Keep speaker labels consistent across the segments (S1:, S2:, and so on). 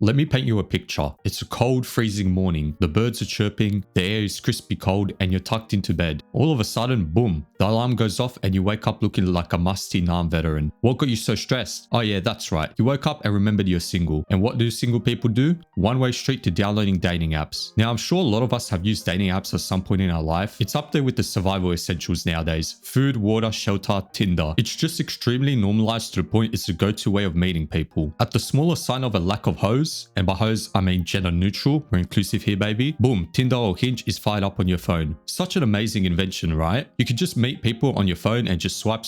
S1: Let me paint you a picture. It's a cold, freezing morning. The birds are chirping, the air is crispy cold, and you're tucked into bed. All of a sudden, boom, the alarm goes off and you wake up looking like a musty Nam veteran. What got you so stressed? Oh yeah, that's right. You woke up and remembered you're single. And what do single people do? One-way street to downloading dating apps. Now, I'm sure a lot of us have used dating apps at some point in our life. It's up there with the survival essentials nowadays. Food, water, shelter, Tinder. It's just extremely normalized to the point it's a go-to way of meeting people. At the smallest sign of a lack of hoes, and by hoes I mean gender neutral, we're inclusive here baby, boom, Tinder or Hinge is fired up on your phone. Such an amazing invention, right? You could just meet people on your phone and just swipe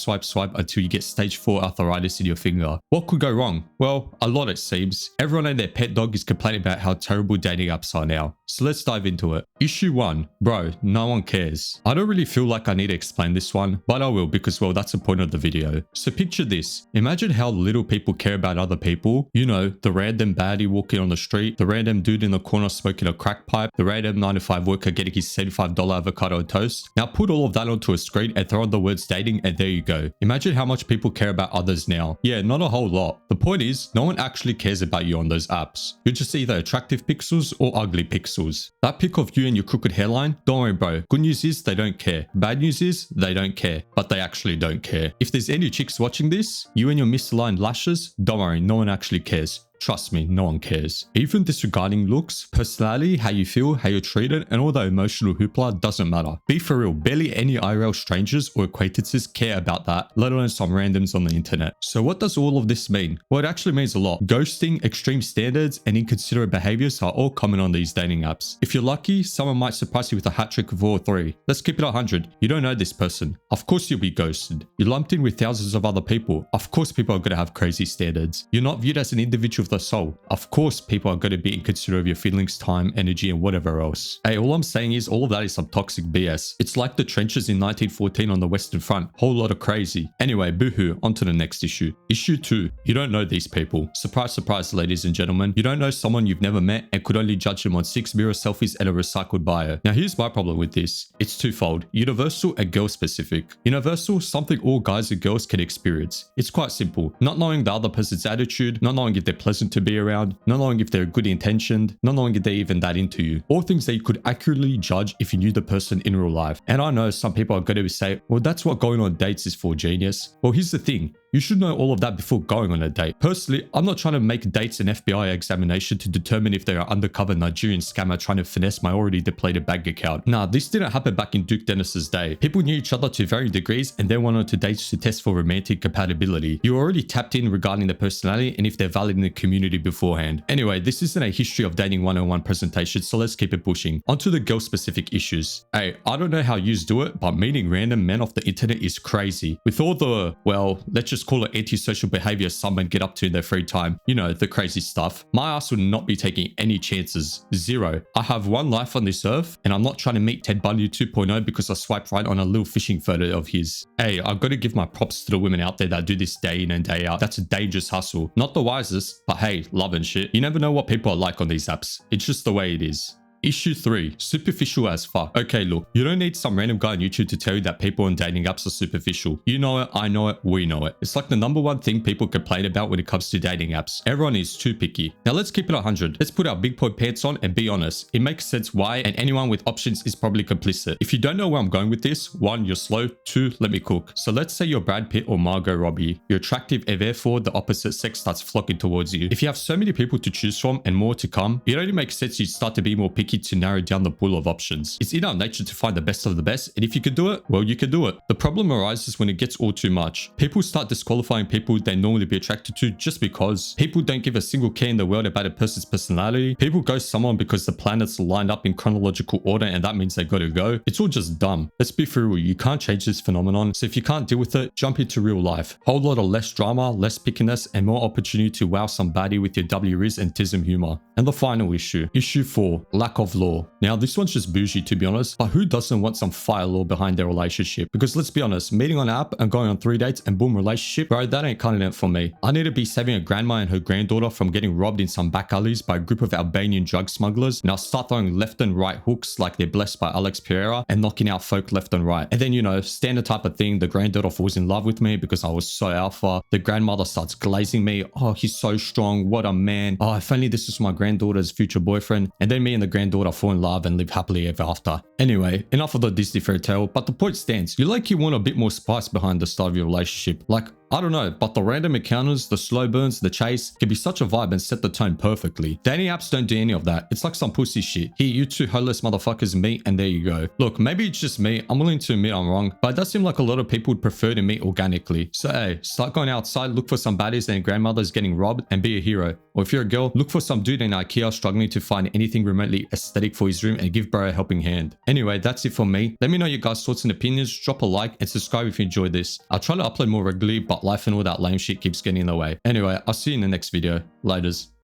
S1: until you get stage 4 arthritis in your finger. What could go wrong? Well, a lot it seems. Everyone and their pet dog is complaining about how terrible dating apps are now. So let's dive into it. Issue 1. Bro, no one cares. I don't really feel like I need to explain this one, but I will because, well, that's the point of the video. So picture this. Imagine how little people care about other people. You know, the random baddie walking on the street, the random dude in the corner smoking a crack pipe, the random 9-to-5 worker getting his $75 avocado on toast. Now put all of that onto a screen and throw on the words dating and there you go. Imagine how much people care about others now. Yeah, not a whole lot. The point is, no one actually cares about you on those apps. You're just either attractive pixels or ugly pixels. That pic of you and your crooked hairline, don't worry bro. Good news is they don't care. Bad news is they don't care, but they actually don't care. If there's any chicks watching this, you and your misaligned lashes, don't worry, no one actually cares. Trust me, no one cares. Even disregarding looks, personality, how you feel, how you're treated, and all that emotional hoopla doesn't matter. Be for real, barely any IRL strangers or acquaintances care about that, let alone some randoms on the internet. So what does all of this mean? Well, it actually means a lot. Ghosting, extreme standards, and inconsiderate behaviors are all common on these dating apps. If you're lucky, someone might surprise you with a hat trick of all 3. Let's keep it 100. You don't know this person. Of course you'll be ghosted. You're lumped in with thousands of other people. Of course people are going to have crazy standards. You're not viewed as an individual the soul. Of course, people are going to be inconsiderate of your feelings, time, energy, and whatever else. Hey, all I'm saying is all of that is some toxic BS. It's like the trenches in 1914 on the Western Front. Whole lot of crazy. Anyway, boohoo, on to the next issue. Issue 2. You don't know these people. Surprise, surprise, ladies and gentlemen. You don't know someone you've never met and could only judge them on 6 mirror selfies and a recycled bio. Now, here's my problem with this. It's twofold. Universal and girl specific. Universal, something all guys and girls can experience. It's quite simple. Not knowing the other person's attitude, not knowing if they're pleasant to be around, not knowing if they're good intentioned, not knowing if they're even that into you. All things that you could accurately judge if you knew the person in real life. And I know some people are going to say, well, that's what going on dates is for, genius. Well, here's the thing. You should know all of that before going on a date. Personally, I'm not trying to make dates an FBI examination to determine if they are undercover Nigerian scammer trying to finesse my already depleted bank account. Nah, this didn't happen back in Duke Dennis's day. People knew each other to varying degrees and then went on to dates to test for romantic compatibility. You already tapped in regarding their personality and if they're valid in the community beforehand. Anyway, this isn't a history of dating 101 presentation, so let's keep it pushing. Onto the girl-specific issues. Hey, I don't know how yous do it, but meeting random men off the internet is crazy. With all the, well, let's just call it antisocial behavior some men get up to in their free time. You know, the crazy stuff. My ass would not be taking any chances. Zero. I have one life on this earth, and I'm not trying to meet Ted Bundy 2.0 because I swiped right on a little fishing photo of his. Hey, I've got to give my props to the women out there that do this day in and day out. That's a dangerous hustle. Not the wisest, but hey, love and shit. You never know what people are like on these apps. It's just the way it is. Issue 3. Superficial as fuck. Okay, look, you don't need some random guy on YouTube to tell you that people on dating apps are superficial. You know it, I know it, we know it. It's like the #1 thing people complain about when it comes to dating apps. Everyone is too picky. Now let's keep it 100. Let's put our big boy pants on and be honest. It makes sense why, and anyone with options is probably complicit. If you don't know where I'm going with this, 1, you're slow, 2, let me cook. So let's say you're Brad Pitt or Margot Robbie. You're attractive and therefore the opposite sex starts flocking towards you. If you have so many people to choose from and more to come, it only makes sense you start to be more picky to narrow down the pool of options. It's in our nature to find the best of the best, and if you can do it, well, you can do it. The problem arises when it gets all too much. People start disqualifying people they normally be attracted to just because. People don't give a single care in the world about a person's personality. People ghost someone because the planets are lined up in chronological order and that means they gotta go. It's all just dumb. Let's be for real, you can't change this phenomenon, so if you can't deal with it, jump into real life. Whole lot of less drama, less pickiness, and more opportunity to wow somebody with your W-Riz and tism humor. And the final issue, issue 4, lack of law. Now this one's just bougie to be honest, but who doesn't want some fire law behind their relationship? Because let's be honest, meeting on an app and going on 3 dates and boom, relationship, bro, that ain't cutting it for me. I need to be saving a grandma and her granddaughter from getting robbed in some back alleys by a group of Albanian drug smugglers, and I'll start throwing left and right hooks like they're blessed by Alex Pereira and knocking out folk left and right. And then, you know, standard type of thing, the granddaughter falls in love with me because I was so alpha. The grandmother starts glazing me. Oh, he's so strong. What a man. Oh, if only this was my granddaughter's future boyfriend. And then me and the granddaughter fall in love and live happily ever after. Anyway, enough of the Disney fairy tale, but the point stands. You like you want a bit more spice behind the start of your relationship. Like, I don't know, but the random encounters, the slow burns, the chase can be such a vibe and set the tone perfectly. Dating apps don't do any of that. It's like some pussy shit. Here, you two homeless motherfuckers meet and there you go. Look, maybe it's just me. I'm willing to admit I'm wrong, but it does seem like a lot of people would prefer to meet organically. So hey, start going outside, look for some baddies and grandmothers getting robbed and be a hero. Or if you're a girl, look for some dude in IKEA struggling to find anything remotely aesthetic for his room and give bro a helping hand. Anyway, that's it for me. Let me know your guys' thoughts and opinions. Drop a like and subscribe if you enjoyed this. I'll try to upload more regularly, but life and all that lame shit keeps getting in the way. Anyway, I'll see you in the next video. Laters.